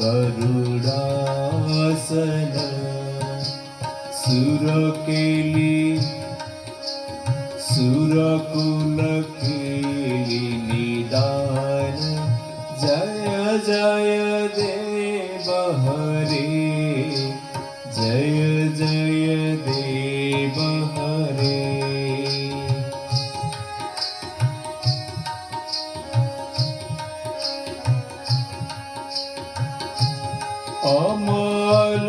गरुडासन सुरकेली सुरकुल केली निदान जय जय देव हरे जय जय देव हरे अमल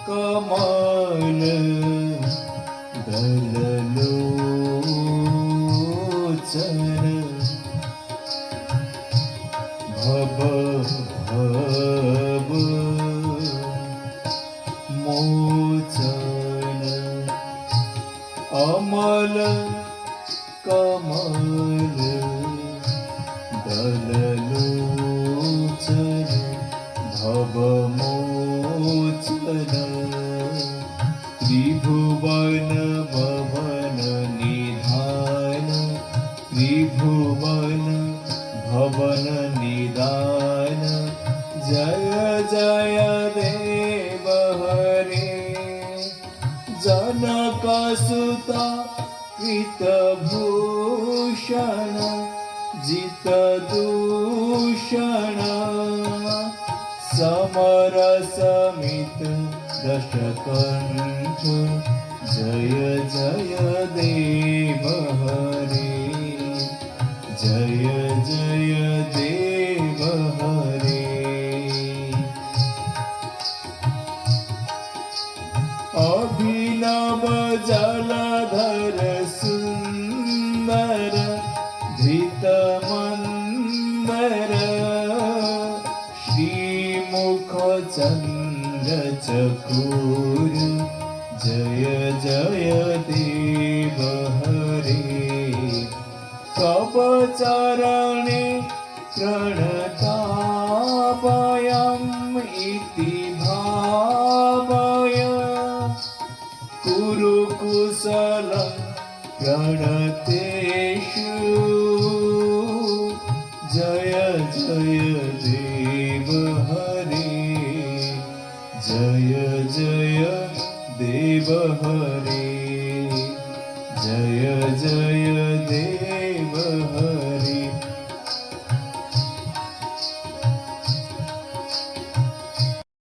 कमल दललोचन भव भव मोचन अमल कमल दललोचन भवमोचन त्रिभुवन भवन निधान त्रिभुवन भवन निदान जय जय देव हरे जनकसुता कृतभूषण जितदूषण समरसमित दशकण्ठ जय जय देव हरे जय जय देव हरे अभिनव जलधर सुन्दर धृतमन्दर श्रीमुख चन्द्र चकोर जय जय देव हरे कवचरणे प्रणतापयम् इति भावय कुरु कुशलं प्रणतेषु जय जय देव हरे जय जय देव हरे